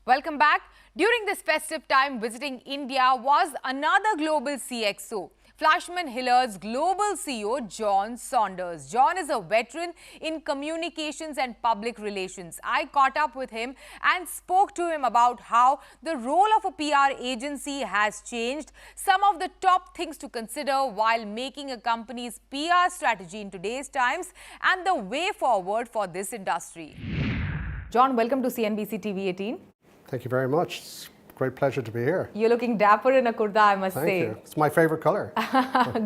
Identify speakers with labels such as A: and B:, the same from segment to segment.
A: Welcome back. During this festive time, visiting India was another global CXO, FleishmanHillard's global CEO, John Saunders. John is a veteran in communications and public relations. I caught up with him and spoke to him about how the role of a PR agency has changed, some of the top things to consider while making a company's PR strategy in today's times, and the way forward for this industry. John, welcome to CNBC TV18.
B: Thank you very much. It's a great pleasure to be here.
A: You're looking dapper in a kurta, I must say.
B: Thank you. It's my favorite color.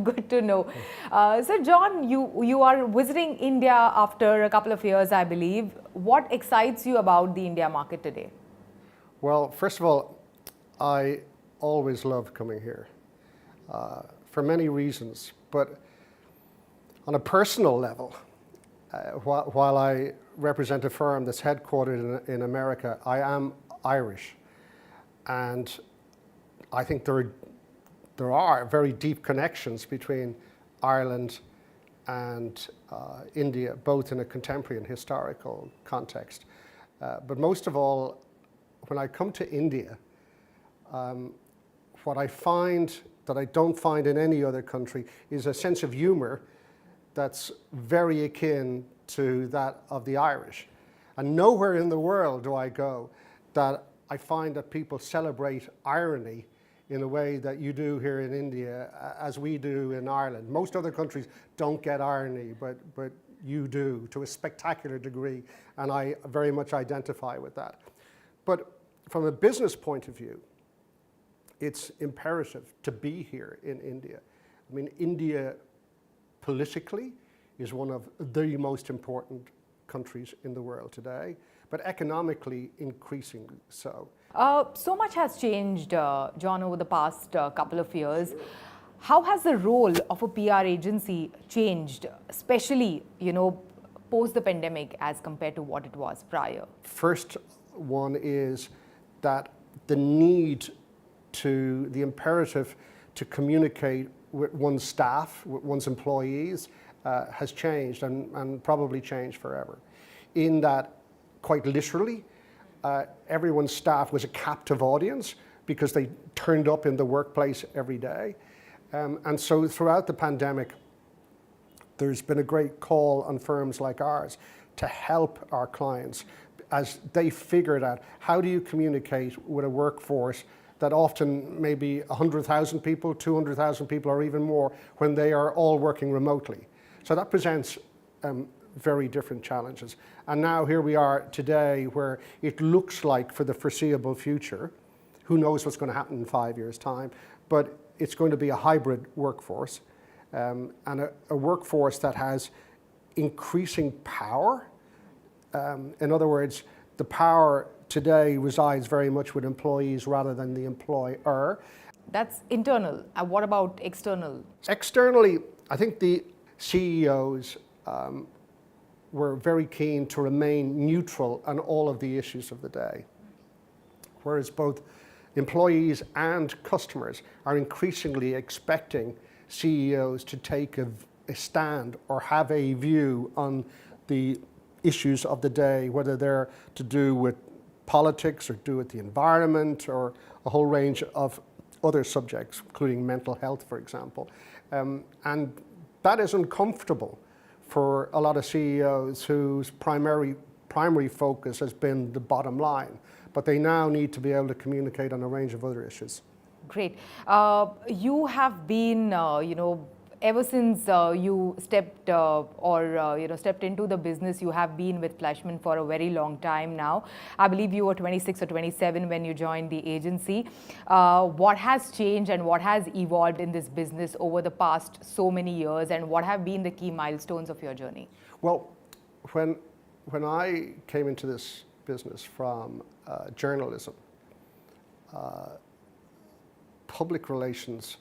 A: Good to know. So, John, you are visiting India after a couple of years, I believe. What excites you about the India market today?
B: Well, first of all, I always loved coming here for many reasons. But on a personal level, while I represent a firm that's headquartered in America, I am Irish, and I think there are very deep connections between Ireland and India, both in a contemporary and historical context. But most of all, when I come to India, what I find that I don't find in any other country is a sense of humor that's very akin to that of the Irish. And nowhere in the world do I go that I find that people celebrate irony in a way that you do here in India, as we do in Ireland. Most other countries don't get irony, but you do to a spectacular degree, and I very much identify with that. But from a business point of view, it's imperative to be here in India. I mean, India politically is one of the most important countries in the world today, but economically increasingly so.
A: So much has changed, John, over the past couple of years. How has the role of a PR agency changed, especially, post the pandemic as compared to what it was prior?
B: First one is that the imperative to communicate with one's staff, with one's employees, has changed and probably changed forever. In that, quite literally, everyone's staff was a captive audience because they turned up in the workplace every day. And so throughout the pandemic, there's been a great call on firms like ours to help our clients as they figured out how do you communicate with a workforce that often maybe 100,000 people, 200,000 people, or even more when they are all working remotely. So that presents very different challenges. And now here we are today where it looks like for the foreseeable future, who knows what's going to happen in 5 years' time, but it's going to be a hybrid workforce and a workforce that has increasing power. In other words, the power today resides very much with employees rather than the employer.
A: That's internal. What about external?
B: Externally, I think the CEOs were very keen to remain neutral on all of the issues of the day, whereas both employees and customers are increasingly expecting CEOs to take a stand or have a view on the issues of the day, whether they're to do with politics or do with the environment or a whole range of other subjects, including mental health, for example. And that is uncomfortable for a lot of CEOs whose primary focus has been the bottom line, but they now need to be able to communicate on a range of other issues.
A: Great. You have been, ever since you stepped stepped into the business, you have been with Fleischman for a very long time now. I believe you were 26 or 27 when you joined the agency. What has changed and what has evolved in this business over the past so many years, and what have been the key milestones of your journey?
B: Well, when I came into this business from journalism, public relations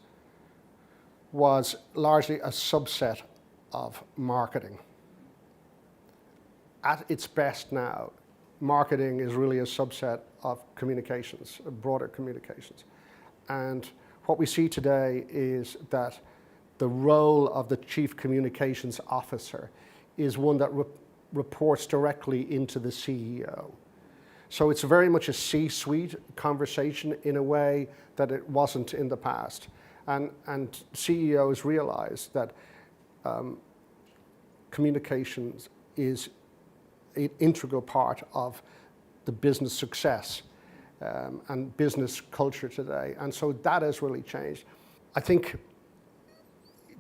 B: was largely a subset of marketing. At its best now, marketing is really a subset of communications, broader communications. And what we see today is that the role of the Chief Communications Officer is one that reports directly into the CEO. So it's very much a C-suite conversation in a way that it wasn't in the past. And CEOs realize that communications is an integral part of the business success and business culture today. And so that has really changed. I think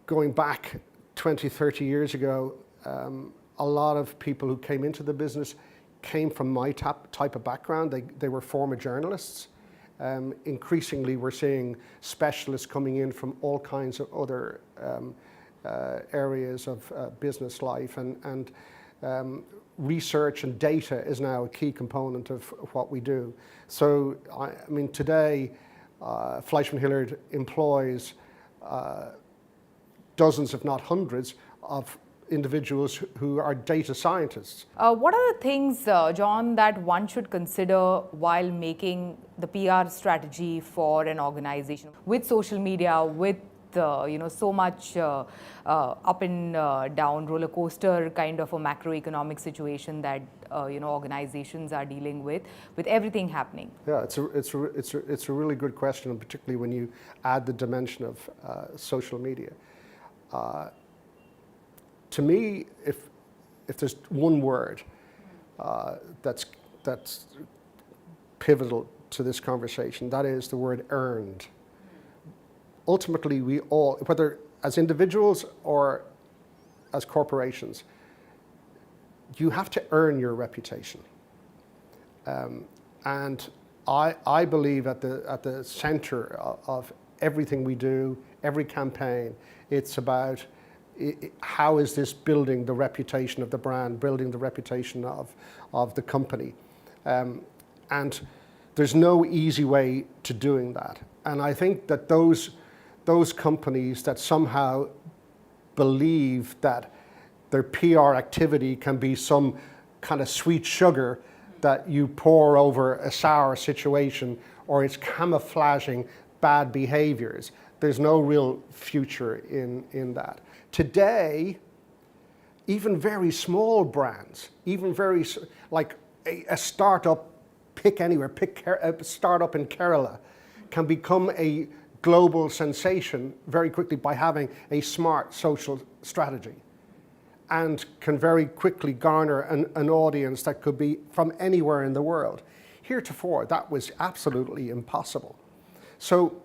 B: going back 20, 30 years ago, a lot of people who came into the business came from my type of background. They were former journalists. Increasingly, we're seeing specialists coming in from all kinds of other areas of business life, and research and data is now a key component of what we do. So, I mean, today, FleishmanHillard employs dozens, if not hundreds, of individuals who are data scientists.
A: What are the things, John, that one should consider while making the PR strategy for an organization? With social media, with so much up and down roller coaster kind of a macroeconomic situation that organizations are dealing with everything happening.
B: Yeah, it's a really good question, and particularly when you add the dimension of social media. To me, if there's one word that's pivotal to this conversation, that is the word earned. Ultimately, we all, whether as individuals or as corporations, you have to earn your reputation. And I believe at the center of everything we do, every campaign, it's about how is this building the reputation of the brand, building the reputation of the company. And there's no easy way to doing that. And I think that those companies that somehow believe that their PR activity can be some kind of sweet sugar that you pour over a sour situation, or it's camouflaging bad behaviors, there's no real future in that. Today, even very small brands, even like a startup, pick anywhere, a startup in Kerala, can become a global sensation very quickly by having a smart social strategy, and can very quickly garner an audience that could be from anywhere in the world. Heretofore, that was absolutely impossible. So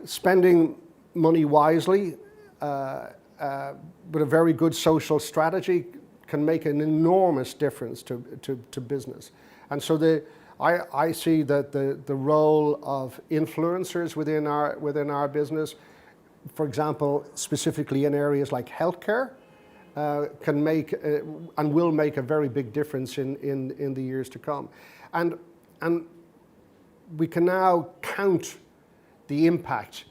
B: spending money wisely with a very good social strategy can make an enormous difference to business. And so I see that the role of influencers within our business, for example, specifically in areas like healthcare, can make and will make a very big difference in the years to come. And we can now count the impact,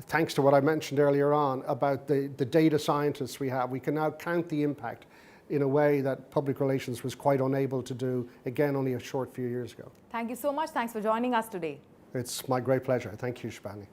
B: thanks to what I mentioned earlier on about the data scientists we have. We can now count the impact in a way that public relations was quite unable to do, again, only a short few years ago.
A: Thank you so much. Thanks for joining us today.
B: It's my great pleasure. Thank you, Shubhani.